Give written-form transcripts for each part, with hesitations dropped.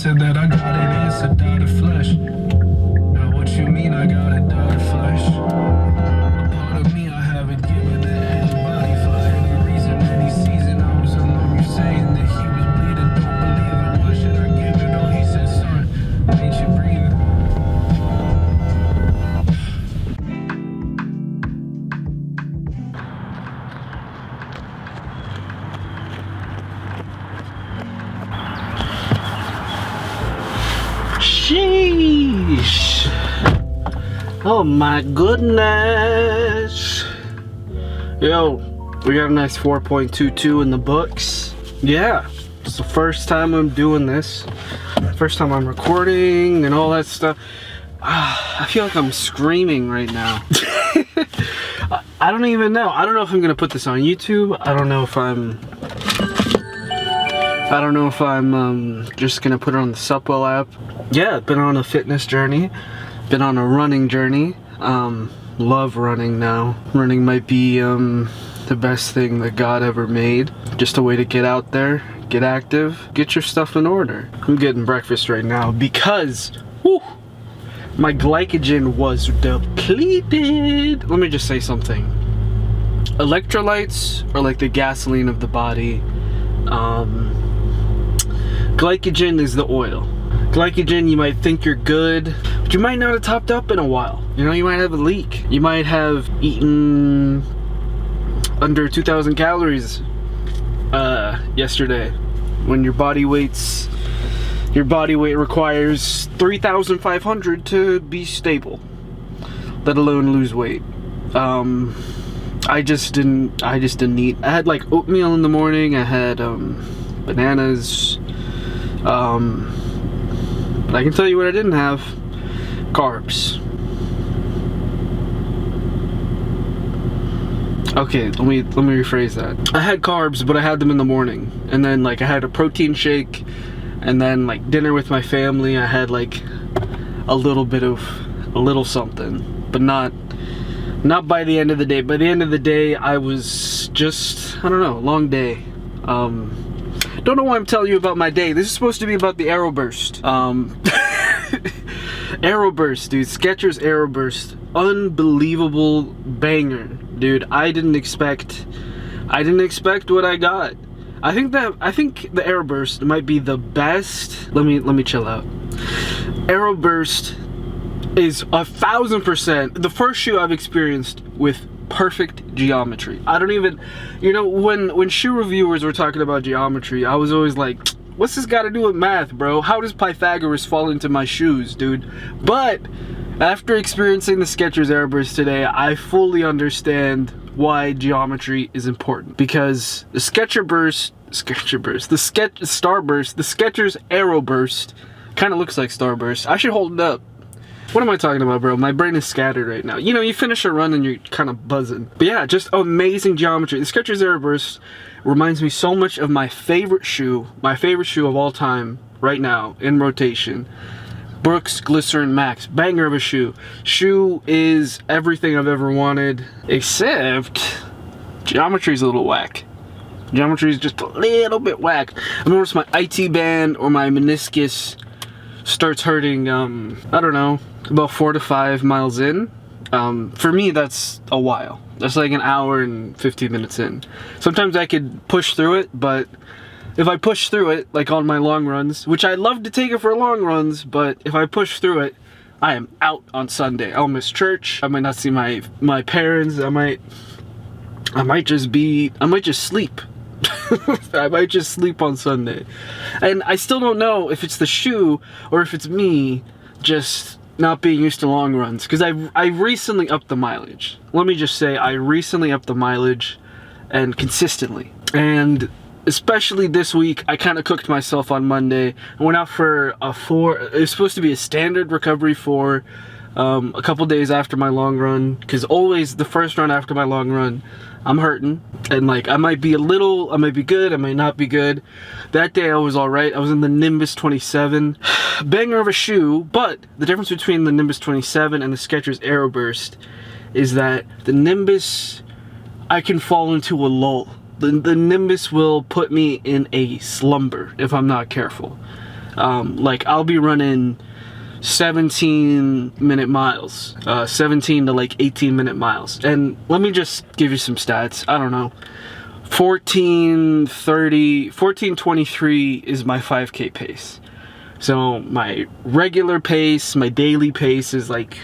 said that I got it, it's a dot of flesh. Now what you mean I got a dot of flesh? A part of me I haven't given to anybody for any reason, any season. I was alone, you saying that he was bleeding, don't believe it, why should I give it? Oh, he said, son, ain't you breathing? Sheesh. Oh my goodness. Yo, we got a nice 4.22 in the books. Yeah, it's the first time I'm doing this. First time I'm recording and all that stuff. I feel like I'm screaming right now. I don't even know. I don't know if I'm gonna put this on YouTube. I don't know if I'm just gonna put it on the Supwell app. Yeah, been on a fitness journey, been on a running journey. Love running now. Running might be the best thing that God ever made. Just a way to get out there, get active, get your stuff in order. I'm getting breakfast right now because whew, my glycogen was depleted. Let me just say something. Electrolytes are like the gasoline of the body. Glycogen is the oil. Glycogen, you might think you're good, but you might not have topped up in a while. You know, you might have a leak. You might have eaten under 2,000 calories yesterday, when your body weight requires 3,500 to be stable, let alone lose weight. I just didn't eat. I had like oatmeal in the morning. I had bananas. But I can tell you what I didn't have: carbs. Okay, let me rephrase that. I had carbs, but I had them in the morning, and then like I had a protein shake, and then like dinner with my family. I had like a little something, but not by the end of the day. By the end of the day, I was just, I don't know, long day. Don't know why I'm telling you about my day. This is supposed to be about the Areoburst. Areoburst, dude. Skechers Areoburst. Unbelievable banger, dude. I didn't expect what I got. I think the Areoburst might be the best. Let me chill out. Areoburst is 1,000% the first shoe I've experienced with perfect geometry. I don't even, you know, when shoe reviewers were talking about geometry, I was always like, what's this got to do with math, bro? How does Pythagoras fall into my shoes, dude? But after experiencing the Skechers Areoburst today, I fully understand why geometry is important, because the Skechers Areoburst kind of looks like Starburst. I should hold it up. What am I talking about, bro? My brain is scattered right now. You know, you finish a run and you're kind of buzzing. But yeah, just amazing geometry. The Skechers Areoburst reminds me so much of my favorite shoe of all time right now in rotation. Brooks Glycerin Max. Banger of a shoe. Shoe is everything I've ever wanted, except geometry's a little whack. Geometry is just a little bit whack. I noticed my IT band or my meniscus starts hurting, I don't know, about 4 to 5 miles in. For me, that's a while. That's like an hour and 15 minutes in. Sometimes I could push through it, but if I push through it, like on my long runs, which I love to take it for long runs, but if I push through it, I am out on Sunday. I'll miss church. I might not see my parents. I might just sleep. I might just sleep on Sunday. And I still don't know if it's the shoe or if it's me just not being used to long runs, because I recently upped the mileage. Let me just say, I recently upped the mileage, and consistently. And especially this week, I kind of cooked myself on Monday. I went out for it was supposed to be a standard recovery for a couple days after my long run, because always the first run after my long run, I'm hurting, and like I might be good, I might not be good. That day I was alright. I was in the Nimbus 27. Banger of a shoe, but the difference between the Nimbus 27 and the Skechers Areoburst is that the Nimbus, I can fall into a lull. The Nimbus will put me in a slumber if I'm not careful. Like I'll be running 17-minute miles, 17 to like 18-minute miles. And let me just give you some stats. I don't know. 14:23 is my 5K pace. So my regular pace, my daily pace is like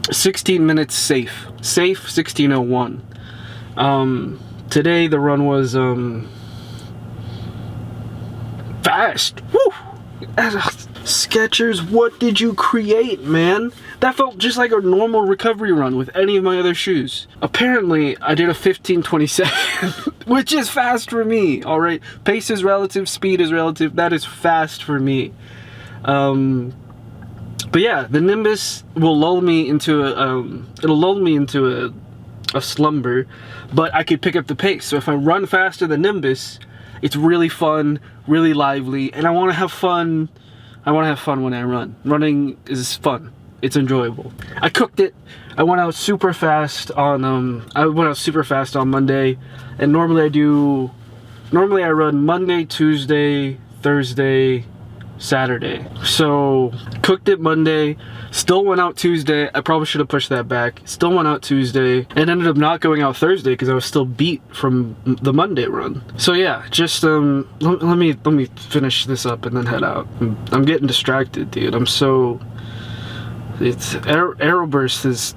16 minutes safe. Safe 16:01. Today the run was fast. Woo! Skechers, what did you create, man? That felt just like a normal recovery run with any of my other shoes. Apparently, I did a 15:27, which is fast for me, alright? Pace is relative, speed is relative, that is fast for me. But yeah, the Nimbus will lull me into a slumber, but I could pick up the pace. So if I run faster than Nimbus, it's really fun, really lively, and I want to have fun. I want to have fun when I run. Running is fun. It's enjoyable. I cooked it. I went out super fast on Monday, and normally I run Monday, Tuesday, Thursday, Saturday. So cooked it Monday, still went out Tuesday. I probably should have pushed that back. Still went out Tuesday and ended up not going out Thursday because I was still beat from the Monday run. So yeah, just let me finish this up and then head out. I'm getting distracted, dude. Areoburst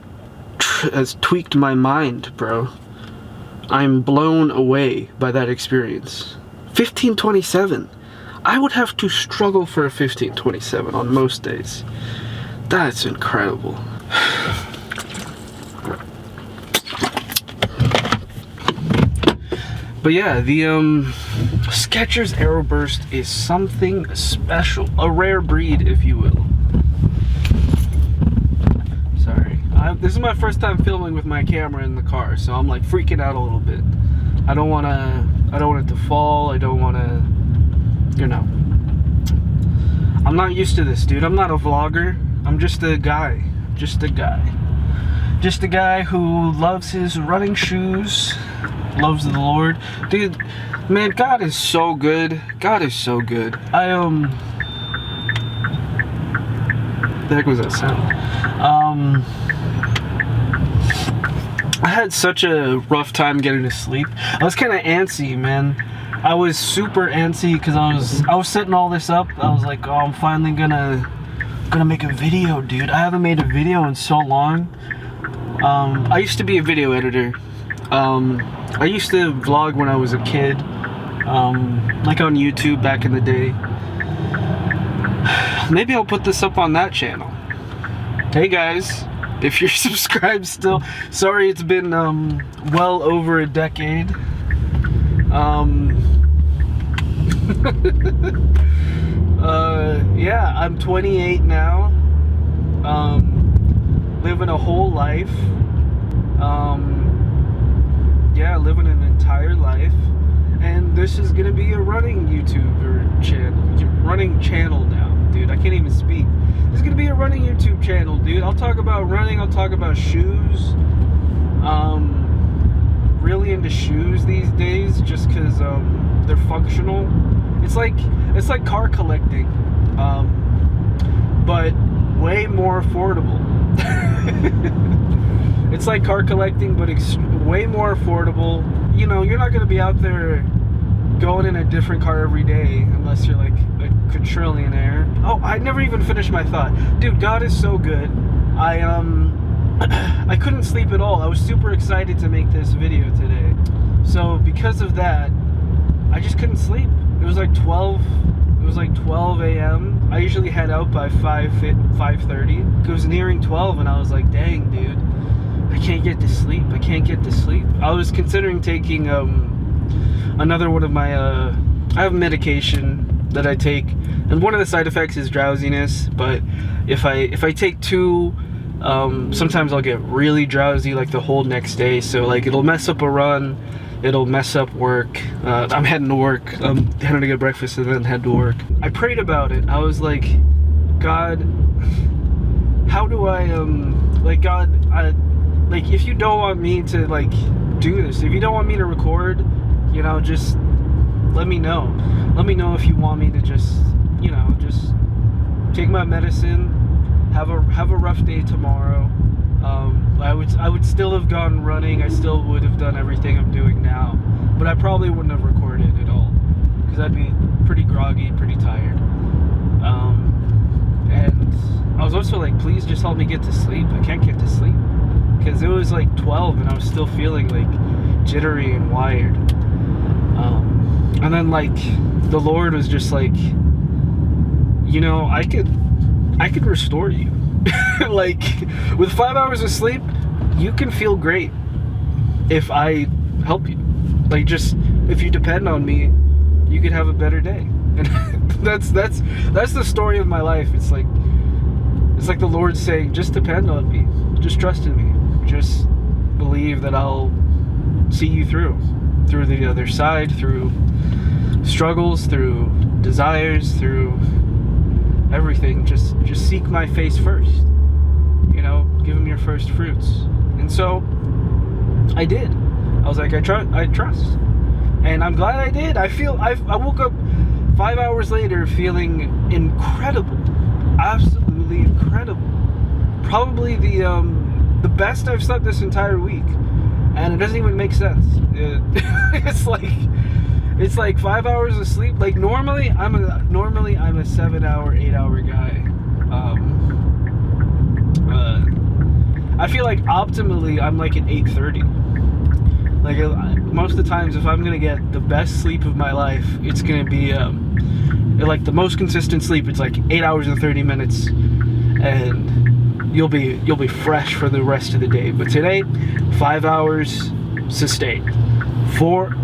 has tweaked my mind, bro. I'm blown away by that experience. 15:27. I would have to struggle for a 15:27 on most days. That's incredible. But yeah, the Skechers Areoburst is something special. A rare breed, if you will. Sorry. This is my first time filming with my camera in the car, so I'm like freaking out a little bit. I don't want it to fall. I don't want to, you know. I'm not used to this, dude. I'm not a vlogger. I'm just a guy. Just a guy who loves his running shoes, loves the Lord. Dude, man, God is so good. God is so good. The heck was that sound? I had such a rough time getting to sleep. I was kind of antsy, man. I was super antsy because I was setting all this up. I was like, oh, I'm finally gonna make a video, dude. I haven't made a video in so long. I used to be a video editor. I used to vlog when I was a kid, like on YouTube back in the day. Maybe I'll put this up on that channel. Hey guys, if you're subscribed still, sorry it's been well over a decade. Yeah, I'm 28 now, living a whole life, yeah, living an entire life, and this is gonna be a running channel now, dude. I can't even speak. This is gonna be a running YouTube channel, dude. I'll talk about running, I'll talk about shoes, really into shoes these days, just because they're functional. It's like car collecting, but way more affordable. It's like car collecting, but way more affordable. You know, you're not gonna be out there going in a different car every day unless you're like a quadrillionaire. Oh, I never even finished my thought, dude. God is so good. I couldn't sleep at all. I was super excited to make this video today. So because of that, I just couldn't sleep. It was like 12 a.m. I usually head out by 5:30. It was nearing 12 and I was like, dang, dude, I can't get to sleep. I can't get to sleep. I was considering taking another one of my I have medication that I take, and one of the side effects is drowsiness, but if I take two, sometimes I'll get really drowsy like the whole next day, so like it'll mess up a run, it'll mess up work. I'm heading to work, I'm heading to get breakfast and then head to work. I prayed about it. I was like, God, how do I like, God, like, if you don't want me to like do this, if you don't want me to record, you know, just let me know. Let me know if you want me to just, you know, just take my medicine, have a rough day tomorrow. I would still have gone running. I still would have done everything I'm doing now, but I probably wouldn't have recorded at all because I'd be pretty groggy, pretty tired. And I was also like, please just help me get to sleep. I can't get to sleep because it was like 12 and I was still feeling like jittery and wired. And then like the Lord was just like, you know, I could restore you. Like with 5 hours of sleep, you can feel great if I help you. Like, just if you depend on me, you could have a better day. And that's the story of my life. It's like the Lord saying, just depend on me, just trust in me, just believe that I'll see you through the other side, through struggles, through desires, through everything. Just seek my face first, you know, give him your first fruits. And so I did. I was like, I trust, and I'm glad I did. I woke up 5 hours later feeling incredible, absolutely incredible. Probably the best I've slept this entire week, and it doesn't even make sense. It's like 5 hours of sleep. Like normally I'm a 7 hour, 8 hour guy. I feel like optimally I'm like an 8:30. Like most of the times, if I'm gonna get the best sleep of my life, it's gonna be like the most consistent sleep. It's like 8 hours and 30 minutes, and you'll be fresh for the rest of the day. But today, 5 hours sustained. 4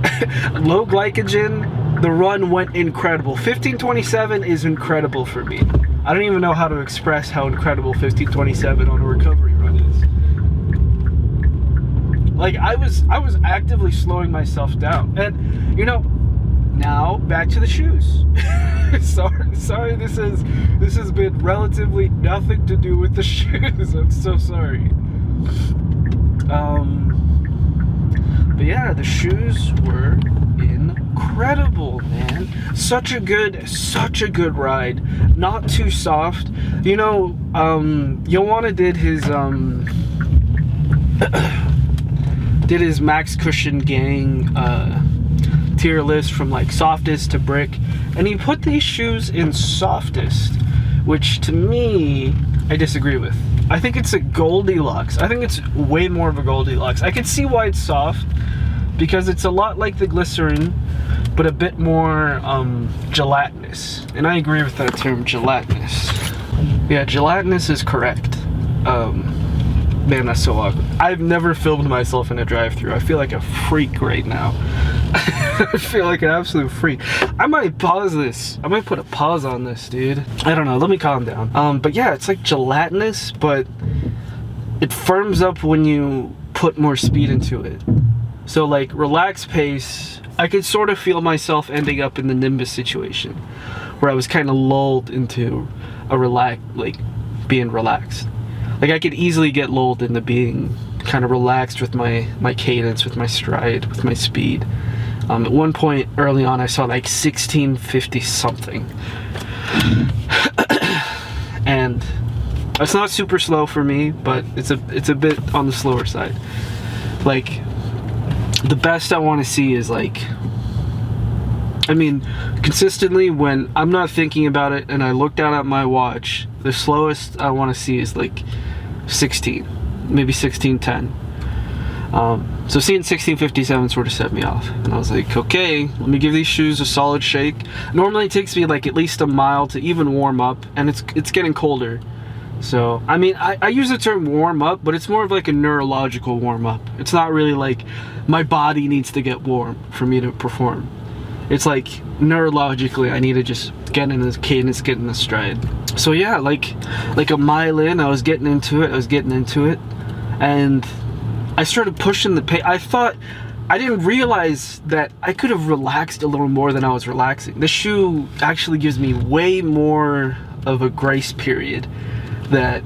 low glycogen. The run went incredible. 15:27 is incredible for me. I don't even know how to express how incredible 15:27 on a recovery run is. Like I was actively slowing myself down. And you know, now back to the shoes. sorry this has been relatively nothing to do with the shoes. I'm so sorry. But yeah, the shoes were incredible, man. Such a good ride. Not too soft. You know, Joanna did his Max Cushion Gang tier list from like softest to brick, and he put these shoes in softest, which to me I disagree with. I think it's a Goldilocks. I think it's way more of a Goldilocks. I can see why it's soft, because it's a lot like the Glycerin, but a bit more gelatinous. And I agree with that term, gelatinous. Yeah, gelatinous is correct. Man, that's so awkward. I've never filmed myself in a drive-thru. I feel like a freak right now. I feel like an absolute freak. I might pause this. I might put a pause on this, dude. I don't know. Let me calm down. But yeah, it's like gelatinous, but it firms up when you put more speed into it. So like relaxed pace, I could sort of feel myself ending up in the Nimbus situation, where I was kind of lulled into a being relaxed. Like I could easily get lulled into being kind of relaxed with my cadence, with my stride, with my speed. At one point early on, I saw like 1650 something, and it's not super slow for me, but it's a bit on the slower side. Like the best I want to see is like, I mean, consistently when I'm not thinking about it and I look down at my watch, the slowest I want to see is like 16, maybe 16:10. So seeing 1657 sort of set me off, and I was like, okay, let me give these shoes a solid shake. Normally it takes me like at least a mile to even warm up, and it's getting colder. So I mean, I use the term warm up, but it's more of like a neurological warm up. It's not really like my body needs to get warm for me to perform. It's like neurologically I need to just get in this cadence, get in the stride. So yeah, like a mile in, I was getting into it, and I started pushing the pace. I didn't realize that I could have relaxed a little more than I was relaxing. The shoe actually gives me way more of a grace period that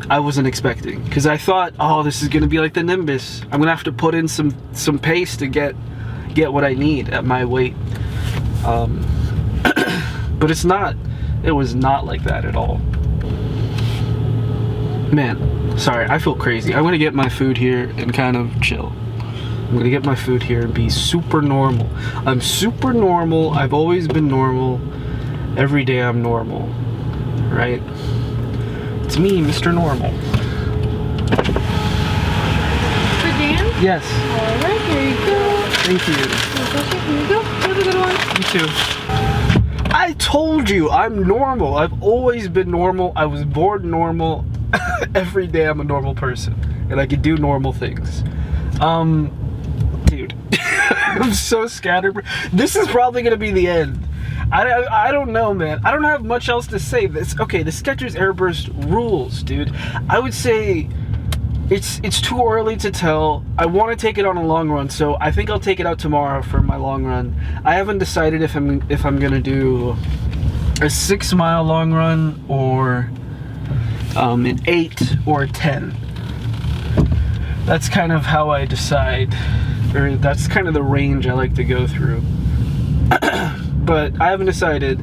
I wasn't expecting, because I thought, oh, this is gonna be like the Nimbus. I'm gonna have to put in some pace to get what I need at my weight. But it's not. It was not like that at all. Man, sorry, I feel crazy. I'm gonna get my food here and kind of chill. I'm gonna get my food here and be super normal. I'm super normal. I've always been normal. Every day I'm normal, right? It's me, Mr. Normal. For Dan? Yes. Alright, here you go. Thank you. Here you go. Have a good one. You too. I told you, I'm normal. I've always been normal. I was born normal. Every day I'm a normal person. And I can do normal things. Dude. I'm so scattered. This is probably going to be the end. I don't know, man. I don't have much else to say. Okay, the Skechers Areoburst rules, dude. I would say it's too early to tell. I want to take it on a long run, so I think I'll take it out tomorrow for my long run. I haven't decided if I'm gonna do a 6-mile long run or an 8 or a 10. That's kind of how I decide, or that's kind of the range I like to go through. But I haven't decided,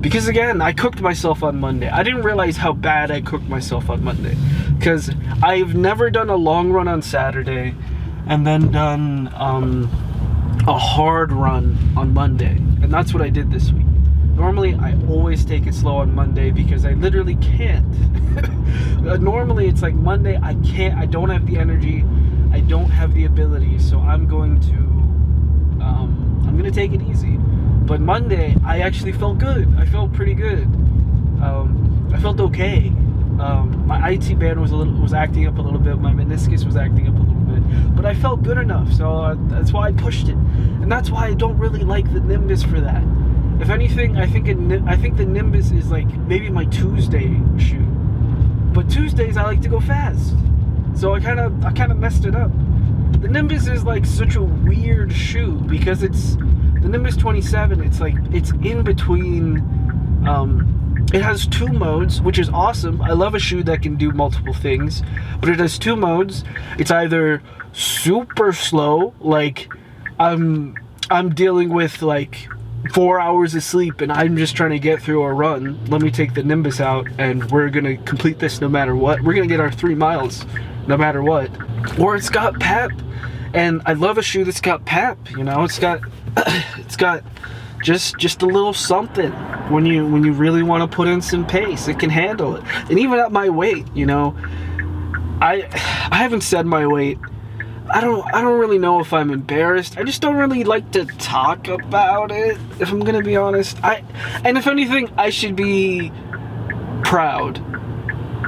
because again, I cooked myself on Monday. I didn't realize how bad I cooked myself on Monday, because I've never done a long run on Saturday and then done a hard run on Monday, and that's what I did this week. Normally, I always take it slow on Monday because I literally can't. Normally, it's like Monday, I don't have the energy, I don't have the ability, so I'm going to take it easy. But Monday, I actually felt good. I felt pretty good. I felt okay. My IT band was acting up a little bit. My meniscus was acting up a little bit, but I felt good enough. So that's why I pushed it, and that's why I don't really like the Nimbus for that. If anything, I think the Nimbus is like maybe my Tuesday shoe. But Tuesdays I like to go fast, so I kind of messed it up. The Nimbus is like such a weird shoe because it's the Nimbus 27. It's like it's in between. It has 2 modes, which is awesome. I love a shoe that can do multiple things, but it has 2 modes. It's either super slow, like I'm dealing with like 4 hours of sleep and I'm just trying to get through a run. Let me take the Nimbus out and we're gonna complete this no matter what. We're gonna get our 3 miles no matter what. Or it's got pep, and I love a shoe that's got pep. You know, it's got just a little something when you really want to put in some pace. It can handle it. And even at my weight, you know, I haven't said my weight. I don't really know if I'm embarrassed. I just don't really like to talk about it, if I'm gonna be honest. And if anything, I should be proud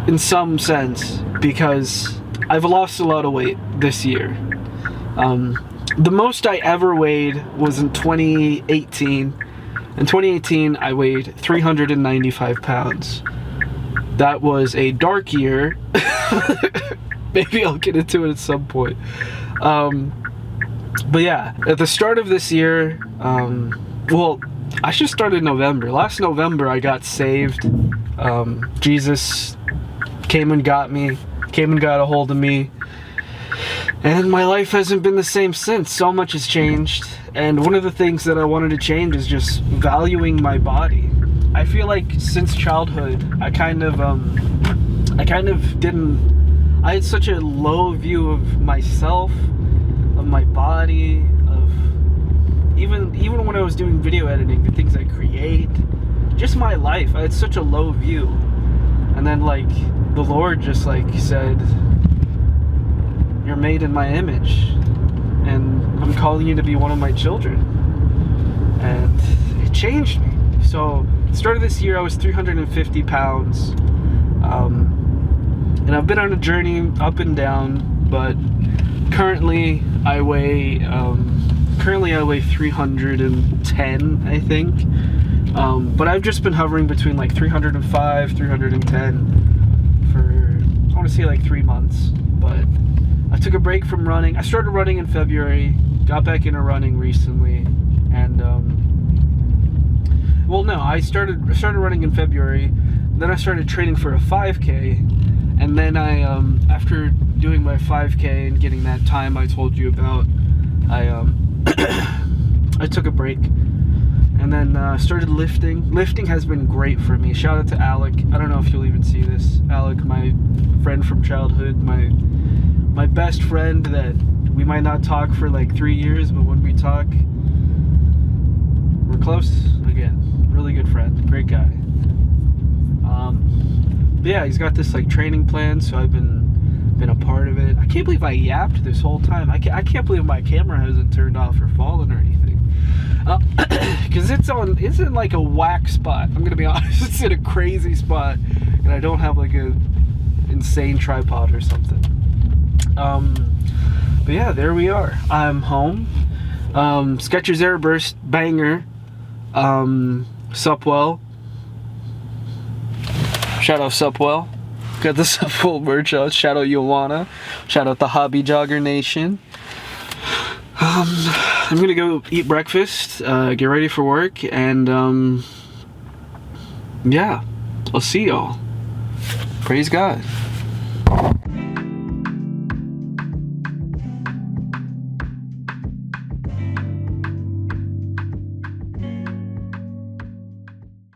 in some sense because I've lost a lot of weight this year. The most I ever weighed was in 2018. In 2018, I weighed 395 pounds. That was a dark year. Maybe I'll get into it at some point. But yeah, at the start of this year, well, I should start in November. Last November, I got saved. Jesus came and got me, came and got a hold of me. And my life hasn't been the same since. So much has changed. And one of the things that I wanted to change is just valuing my body. I feel like since childhood, I kind of didn't. I had such a low view of myself, of my body, of even when I was doing video editing, the things I create, just my life. I had such a low view. And then like the Lord just like said, "You're made in my image, and I'm calling you to be one of my children." And it changed me. So, at the start of this year, I was 350 pounds. And I've been on a journey up and down, but currently I weigh 310, I think. But I've just been hovering between like 305, 310 for, I want to say like 3 months. But I took a break from running. I started running in February, got back into running recently, and well, no, I started running in February. Then I started training for a 5K, and then I after doing my 5K and getting that time I told you about, I took a break, And then started lifting. Lifting has been great for me. Shout out to Alec. I don't know if you'll even see this. Alec, my friend from childhood, my best friend that we might not talk for like 3 years, but when we talk, we're close again. Really good friend, great guy. But yeah, he's got this like training plan, so I've been a part of it. I can't believe I yapped this whole time. I can't believe my camera hasn't turned off or fallen or anything. Because it's in like a whack spot. I'm gonna be honest, it's in a crazy spot, and I don't have like a insane tripod or something. But yeah, there we are. I'm home. Skechers Areoburst banger. Supwell. Shout out Supwell. Got the Supwell merch out. Shout out Joanna. Shout out the Hobby Jogger Nation. I'm gonna go eat breakfast, get ready for work, and yeah, I'll see y'all. Praise God.